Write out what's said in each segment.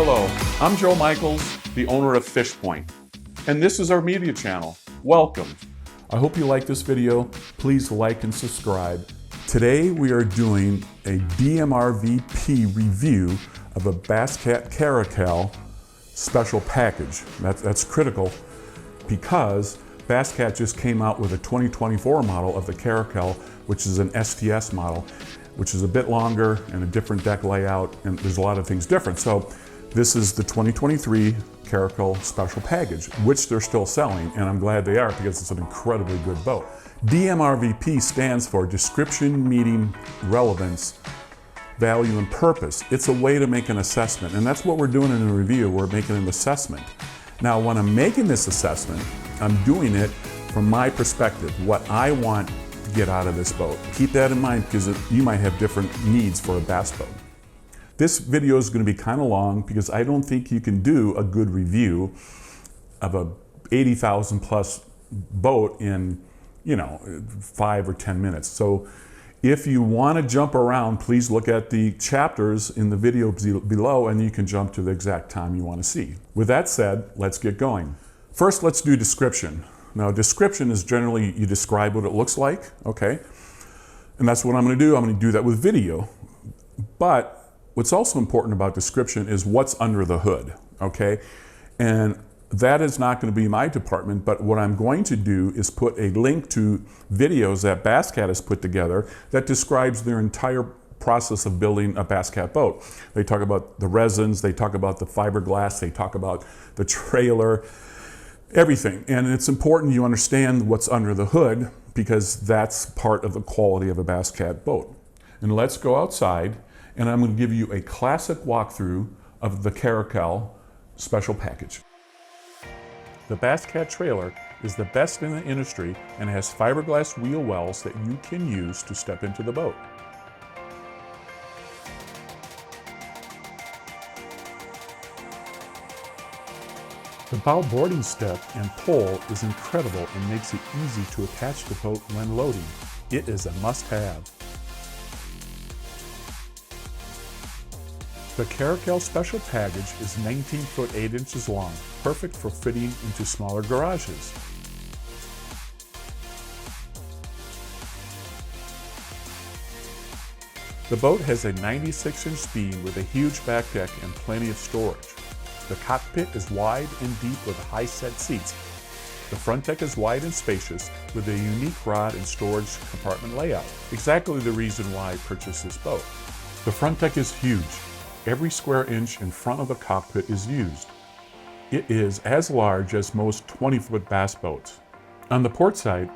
Hello, I'm Joe Michaels, the owner of Fishpoint, and this is our media channel. Welcome. I hope you like this video. Please like and subscribe. Today we are doing a DMRVP review of a Basscat Caracal special package. That's critical because Basscat just came out with a 2024 model of the Caracal, which is an STS model, which is a bit longer and a different deck layout, and there's a lot of things different. So this is the 2023 Caracal special package, which they're still selling, and I'm glad they are because it's an incredibly good boat. DMRVP stands for Description Meeting Relevance, Value, and Purpose. It's a way to make an assessment, and that's what we're doing in the review. We're making an assessment. Now, when I'm making this assessment, I'm doing it from my perspective, what I want to get out of this boat. Keep that in mind because you might have different needs for a bass boat. This video is going to be kind of long because I don't think you can do a good review of a 80,000 plus boat in, 5 or 10 minutes. So if you want to jump around, please look at the chapters in the video below and you can jump to the exact time you want to see. With that said, let's get going. First, let's do description. Now, description is generally you describe what it looks like, okay? And that's what I'm going to do. I'm going to do that with video. But what's also important about description is what's under the hood, okay? And that is not going to be my department, but what I'm going to do is put a link to videos that Basscat has put together that describes their entire process of building a Basscat boat. They talk about the resins, they talk about the fiberglass, they talk about the trailer, everything. And it's important you understand what's under the hood because that's part of the quality of a Basscat boat. And let's go outside and I'm going to give you a classic walkthrough of the Caracal special package. The Basscat trailer is the best in the industry and has fiberglass wheel wells that you can use to step into the boat. The bow boarding step and pole is incredible and makes it easy to attach the boat when loading. It is a must-have. The Caracal special package is 19 foot 8 inches long, perfect for fitting into smaller garages. The boat has a 96-inch beam with a huge back deck and plenty of storage. The cockpit is wide and deep with high-set seats. The front deck is wide and spacious with a unique rod and storage compartment layout. Exactly the reason why I purchased this boat. The front deck is huge. Every square inch in front of the cockpit is used. It is as large as most 20-foot bass boats. On the port side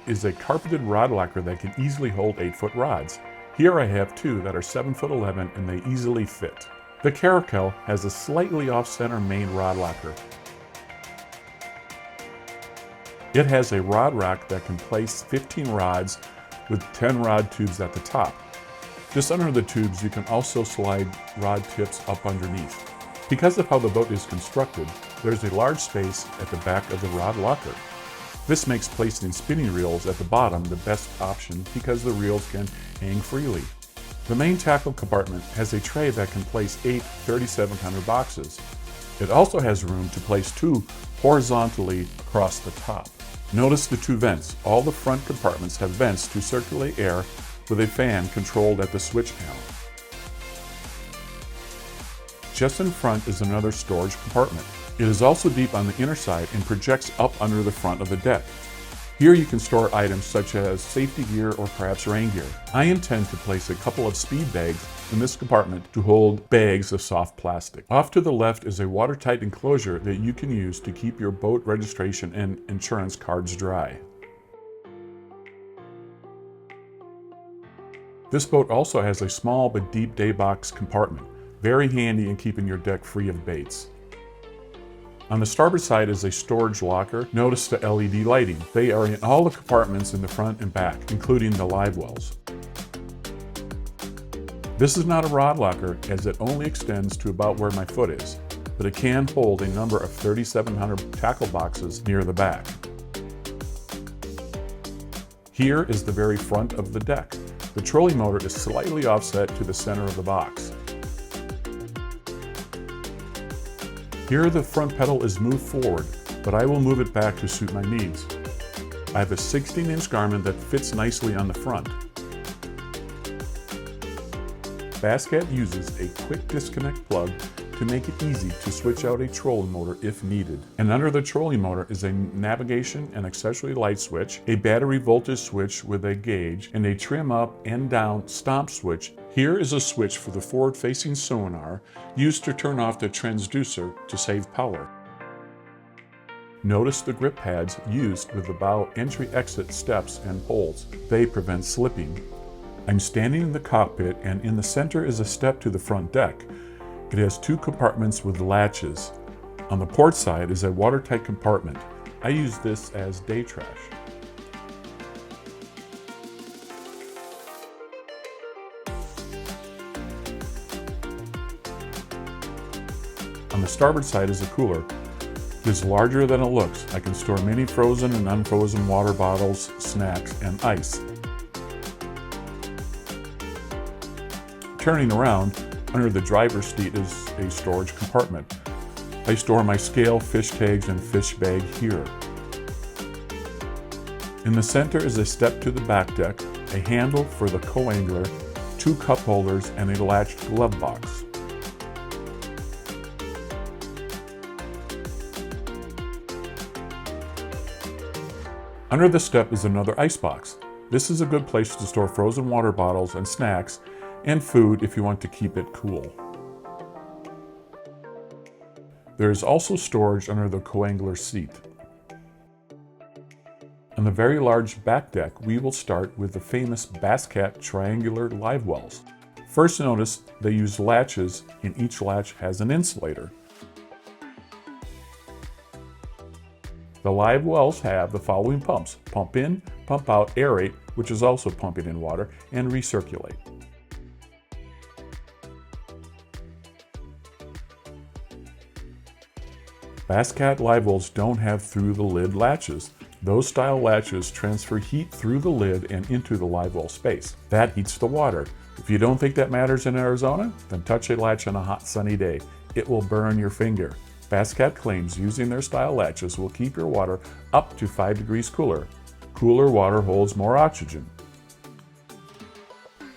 is a carpeted rod locker that can easily hold 8-foot rods. Here I have two that are 7'11" and they easily fit. The Caracal has a slightly off-center main rod locker. It has a rod rack that can place 15 rods with 10 rod tubes at the top. Just under the tubes, you can also slide rod tips up underneath. Because of how the boat is constructed, there's a large space at the back of the rod locker. This makes placing spinning reels at the bottom the best option because the reels can hang freely. The main tackle compartment has a tray that can place 8 3700 boxes. It also has room to place 2 horizontally across the top. Notice the 2 vents. All the front compartments have vents to circulate air with a fan controlled at the switch panel. Just in front is another storage compartment. It is also deep on the inner side and projects up under the front of the deck. Here you can store items such as safety gear or perhaps rain gear. I intend to place a couple of speed bags in this compartment to hold bags of soft plastic. Off to the left is a watertight enclosure that you can use to keep your boat registration and insurance cards dry. This boat also has a small but deep day box compartment, very handy in keeping your deck free of baits. On the starboard side is a storage locker. Notice the LED lighting. They are in all the compartments in the front and back, including the live wells. This is not a rod locker as it only extends to about where my foot is, but it can hold a number of 3700 tackle boxes near the back. Here is the very front of the deck. The trolling motor is slightly offset to the center of the box. Here the front pedal is moved forward, but I will move it back to suit my needs. I have a 16-inch Garmin that fits nicely on the front. Basscat uses a quick disconnect plug to make it easy to switch out a trolling motor if needed. And under the trolling motor is a navigation and accessory light switch, a battery voltage switch with a gauge, and a trim up and down stomp switch. Here is a switch for the forward-facing sonar used to turn off the transducer to save power. Notice the grip pads used with the bow entry-exit steps and poles. They prevent slipping. I'm standing in the cockpit, and in the center is a step to the front deck. It has 2 compartments with latches. On the port side is a watertight compartment. I use this as day trash. On the starboard side is a cooler. It is larger than it looks. I can store many frozen and unfrozen water bottles, snacks, and ice. Turning around, under the driver's seat is a storage compartment. I store my scale, fish tags, and fish bag here. In the center is a step to the back deck, a handle for the co-angler, 2 cup holders, and a latched glove box. Under the step is another ice box. This is a good place to store frozen water bottles and snacks and food if you want to keep it cool. There is also storage under the co-angler seat. On the very large back deck, we will start with the famous Basscat triangular live wells. First, notice they use latches, and each latch has an insulator. The live wells have the following pumps: pump in, pump out, aerate, which is also pumping in water, and recirculate. Basscat live wells don't have through the lid latches. Those style latches transfer heat through the lid and into the live well space. That heats the water. If you don't think that matters in Arizona, then touch a latch on a hot sunny day. It will burn your finger. Basscat claims using their style latches will keep your water up to 5 degrees cooler. Cooler water holds more oxygen.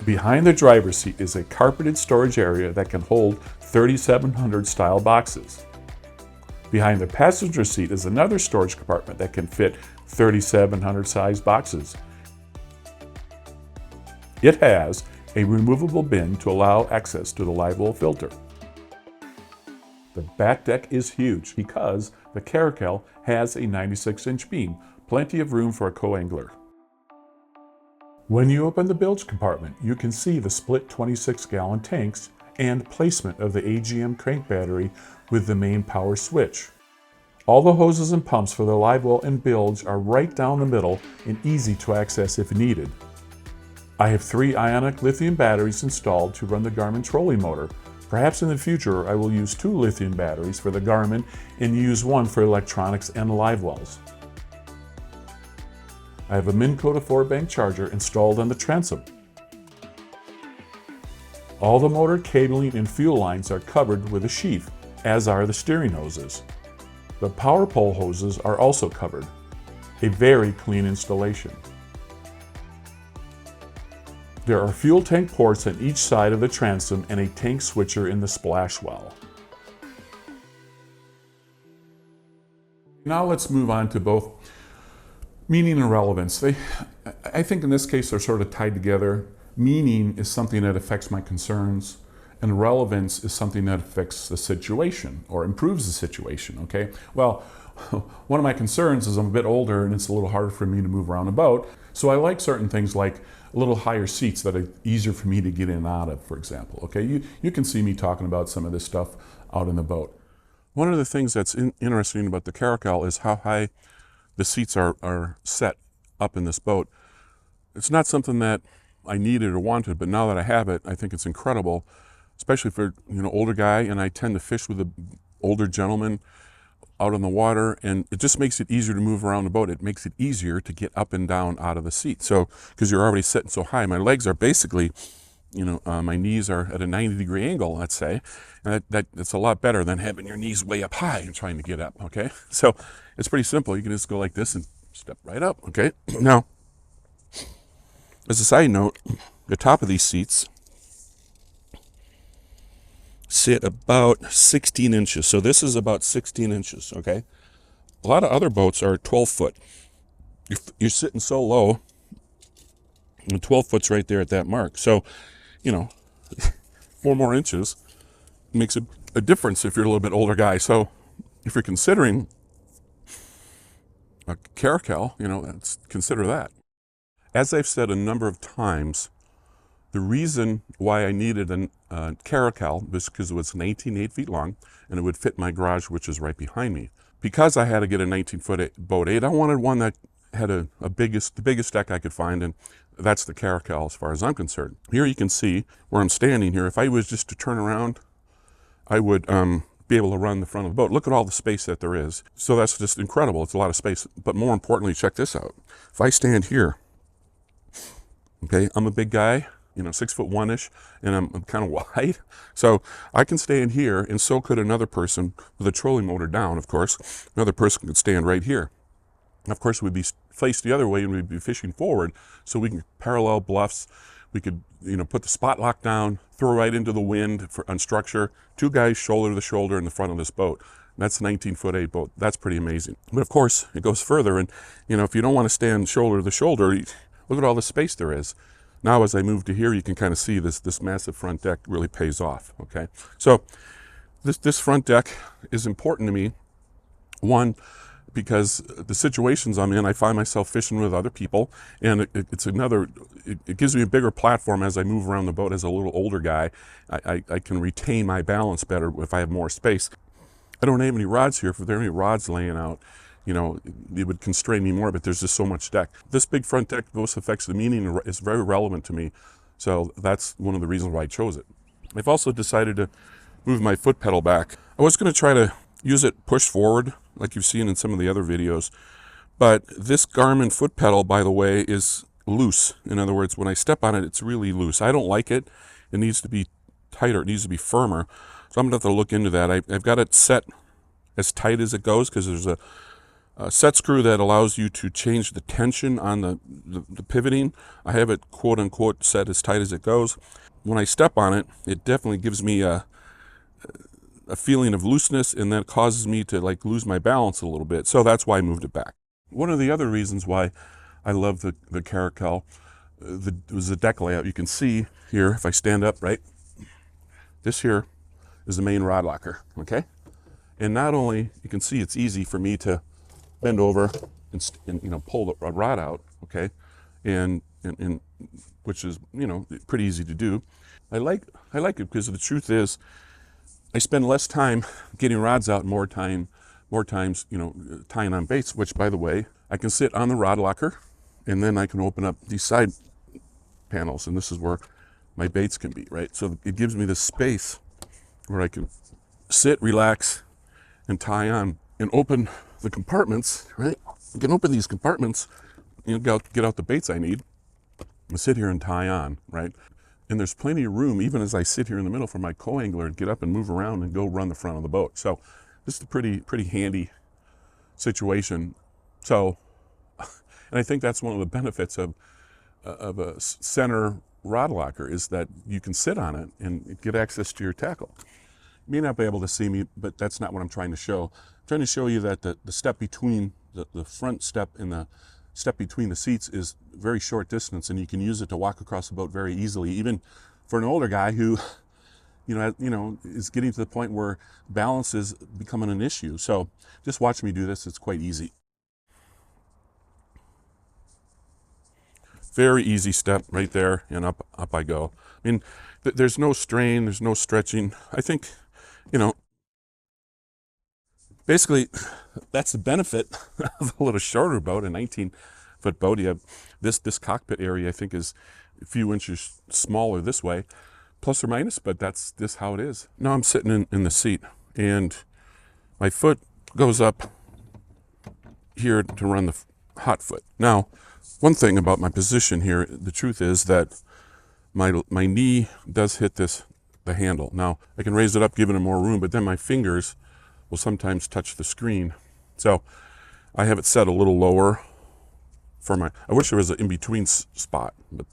Behind the driver's seat is a carpeted storage area that can hold 3700 style boxes. Behind the passenger seat is another storage compartment that can fit 3700 size boxes. It has a removable bin to allow access to the live well filter. The back deck is huge because the Caracal has a 96-inch beam, plenty of room for a co-angler. When you open the bilge compartment, you can see the split 26-gallon tanks and placement of the AGM crank battery with the main power switch. All the hoses and pumps for the live well and bilge are right down the middle and easy to access if needed. I have 3 ionic lithium batteries installed to run the Garmin trolling motor. Perhaps in the future I will use 2 lithium batteries for the Garmin and use 1 for electronics and live wells. I have a Minn Kota 4-bank charger installed on the transom. All the motor cabling and fuel lines are covered with a sheath, as are the steering hoses. The power pole hoses are also covered. A very clean installation. There are fuel tank ports on each side of the transom and a tank switcher in the splash well. Now let's move on to both meaning and relevance. I think in this case they're sort of tied together. Meaning is something that affects my concerns, and relevance is something that affects the situation or improves the situation, okay? Well, one of my concerns is I'm a bit older and it's a little harder for me to move around about, so I like certain things like a little higher seats that are easier for me to get in and out of, for example, okay? You can see me talking about some of this stuff out in the boat. One of the things that's interesting about the Caracal is how high the seats are set up in this boat. It's not something that I needed or wanted, but now that I have it, I think it's incredible, especially for older guy, and I tend to fish with an older gentleman out on the water, and it just makes it easier to move around the boat. It makes it easier to get up and down out of the seat. So, because you're already sitting so high, my legs are basically my knees are at a 90-degree angle, let's say, and that's a lot better than having your knees way up high and trying to get up, okay? So it's pretty simple. You can just go like this and step right up, okay? Now, as a side note, the top of these seats sit about 16 inches. So this is about 16 inches, okay? A lot of other boats are 12 foot. You're sitting so low, and 12 foot's right there at that mark. So, 4 more inches makes a difference if you're a little bit older guy. So if you're considering a Caracal, consider that. As I've said a number of times, the reason why I needed a Caracal was because it was 19.8 feet long and it would fit my garage, which is right behind me. Because I had to get a 19-foot boat 8, I wanted one that had the biggest deck I could find, and that's the Caracal as far as I'm concerned. Here you can see where I'm standing here. If I was just to turn around, I would be able to run the front of the boat. Look at all the space that there is. So that's just incredible. It's a lot of space. But more importantly, check this out. If I stand here, okay, I'm a big guy, 6'1"-ish, and I'm kind of wide. So I can stand here, and so could another person with a trolling motor down, of course. Another person could stand right here. Of course, we'd be faced the other way and we'd be fishing forward, so we can parallel bluffs. We could, put the spot lock down, throw right into the wind on structure. 2 guys shoulder to shoulder in the front of this boat. That's a 19-foot 8 boat. That's pretty amazing. But of course, it goes further, and if you don't want to stand shoulder to shoulder, look at all the space there is. Now, as I move to here, you can kind of see this massive front deck really pays off. Okay, so this front deck is important to me. One, because the situations I'm in, I find myself fishing with other people, and it gives me a bigger platform as I move around the boat. As a little older guy, I can retain my balance better if I have more space. I don't have any rods here. If there are any rods laying out, it would constrain me more, but there's just so much deck. This big front deck most affects the meaning is very relevant to me, so that's one of the reasons why I chose it. I've also decided to move my foot pedal back. I was going to try to use it push forward, like you've seen in some of the other videos. But this Garmin foot pedal, by the way, is loose. In other words, when I step on it, it's really loose. I don't like it. It needs to be tighter. It needs to be firmer. So I'm going to have to look into that. I've got it set as tight as it goes because there's a set screw that allows you to change the tension on the pivoting. I have it quote unquote set as tight as it goes. When I step on it, it definitely gives me a feeling of looseness, and that causes me to lose my balance a little bit. So that's why I moved it back. One of the other reasons why I love the Caracal was the deck layout. You can see here, if I stand up, right, this here is the main rod locker, okay? And not only, you can see it's easy for me to bend over and pull the rod out, okay? And which is, pretty easy to do. I like it because the truth is, I spend less time getting rods out, more times, tying on baits, which, by the way, I can sit on the rod locker, and then I can open up these side panels, and this is where my baits can be, right? So it gives me this space where I can sit, relax, and tie on, and open the compartments, right? I can open these compartments, get out the baits I need, and sit here and tie on, right? And there's plenty of room, even as I sit here in the middle, for my co-angler to get up and move around and go run the front of the boat. So this is a pretty handy situation. So, and I think that's one of the benefits of a center rod locker, is that you can sit on it and get access to your tackle. You may not be able to see me, but that's not what I'm trying to show. I'm trying to show you that the step between the front step and the step between the seats is very short distance, and you can use it to walk across the boat very easily, even for an older guy who is getting to the point where balance is becoming an issue. So just watch me do this. It's quite easy. Very easy step right there, and up I go. I mean, there's no strain, there's no stretching. I think, basically, that's the benefit of a little shorter boat, a 19-foot boat. You have this cockpit area, I think, is a few inches smaller this way, plus or minus, but that's just how it is. Now I'm sitting in the seat, and my foot goes up here to run the hot foot. Now, one thing about my position here, the truth is that my knee does hit the handle. Now I can raise it up, giving it more room, but then my fingers will sometimes touch the screen. So I have it set a little lower for my, I wish there was an in-between spot, but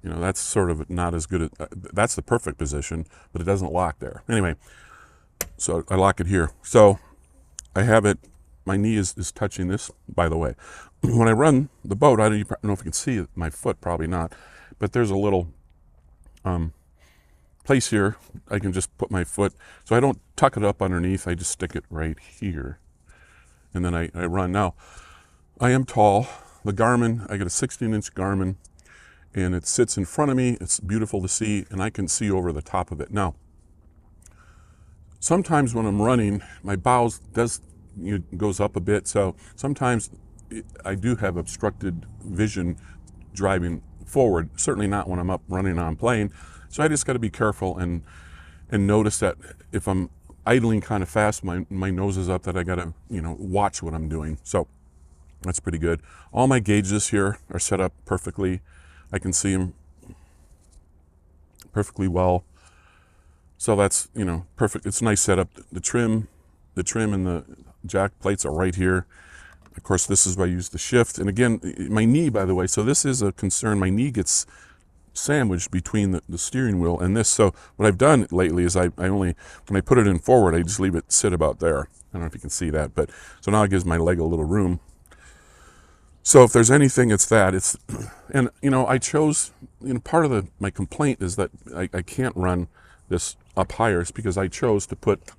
you know, that's sort of not as good. That's the perfect position, but it doesn't lock there. Anyway, so I lock it here. So I have it, my knee is touching this, by the way. When I run the boat, I don't know if you can see my foot, probably not, but there's a little place here. I can just put my foot, so I don't tuck it up underneath, I just stick it right here. And then I run. Now, I am tall. The Garmin, I got a 16-inch Garmin, and it sits in front of me. It's beautiful to see, and I can see over the top of it. Now, sometimes when I'm running, my bows goes up a bit, so sometimes I do have obstructed vision driving forward, certainly not when I'm up running on plane. So I just got to be careful and notice that if I'm idling kind of fast, my nose is up, that I got to, you know, watch what I'm doing. So that's pretty good. All my gauges here are set up perfectly. I can see them perfectly well. So that's, you know, perfect. It's a nice setup. The trim and the jack plates are right here. Of course, this is where I use the shift. And again, my knee, by the way, so this is a concern. My knee gets sandwiched between the steering wheel and this. So what I've done lately is I only, when I put it in forward, I just leave it sit about there. I don't know if you can see that, but so now it gives my leg a little room. So if there's anything, it's that. It's, and you know, I chose, you know, part of my complaint is that I can't run this up higher. It's because I chose to put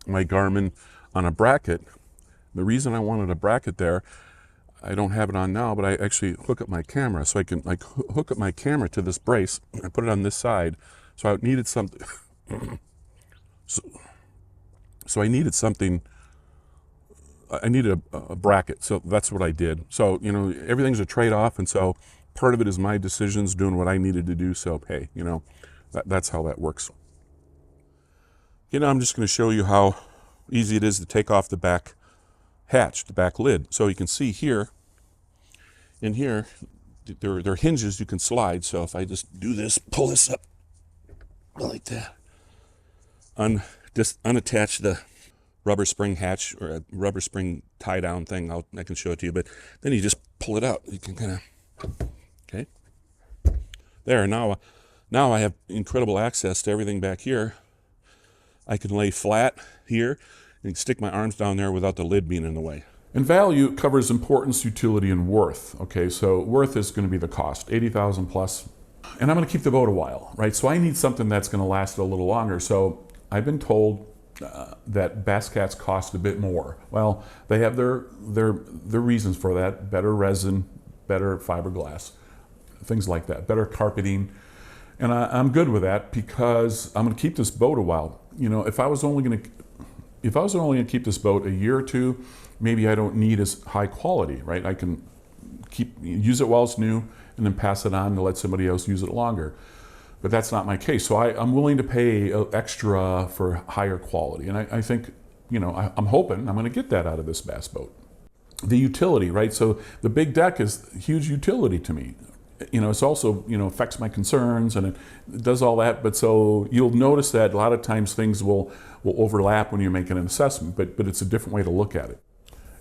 my Garmin on a bracket. The reason I wanted a bracket there, I don't have it on now, but I actually hook up my camera, so I can like hook up my camera to this brace. I put it on this side, so I needed something. so I needed something. I needed a bracket, so that's what I did. So, you know, everything's a trade-off, and so part of it is my decisions, doing what I needed to do. So hey, you know, that's how that works. You know, I'm just going to show you how easy it is to take off the back hatch, the back lid. So you can see here, in here, there are hinges you can slide. So if I just do this, pull this up like that, just unattach the rubber spring hatch or a rubber spring tie down thing. I can show it to you, but then you just pull it out. You can kind of, okay. There, now I have incredible access to everything back here. I can lay flat here and stick my arms down there without the lid being in the way. And value covers importance, utility, and worth. Okay, so worth is going to be the cost, 80,000 plus. And I'm going to keep the boat a while, right? So I need something that's going to last a little longer. So I've been told that bass cats cost a bit more. Well, they have their reasons for that: better resin, better fiberglass, things like that, better carpeting. And I'm good with that because I'm going to keep this boat a while. You know, if I was only going to keep this boat a year or two, maybe I don't need as high quality, right? I can use it while it's new and then pass it on to let somebody else use it longer. But that's not my case. So I'm willing to pay extra for higher quality. And I think, you know, I'm hoping I'm going to get that out of this bass boat. The utility, right? So the big deck is huge utility to me. You know, it's also, you know, affects my concerns and it does all that. But so you'll notice that a lot of times things will overlap when you're making an assessment, but it's a different way to look at it.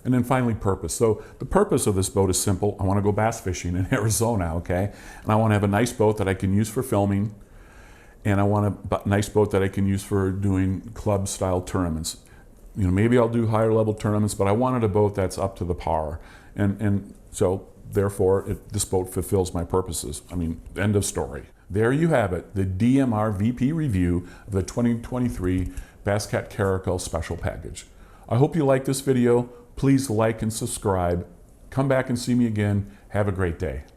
And then finally, purpose. So the purpose of this boat is simple. I want to go bass fishing in Arizona, okay? And I want to have a nice boat that I can use for filming. And I want a nice boat that I can use for doing club style tournaments. You know, maybe I'll do higher level tournaments, but I wanted a boat that's up to the par. And so therefore, this boat fulfills my purposes. I mean, end of story. There you have it, the DMRVP review of the 2023 Bass Cat Caracal Special Package. I hope you like this video. Please like and subscribe. Come back and see me again. Have a great day.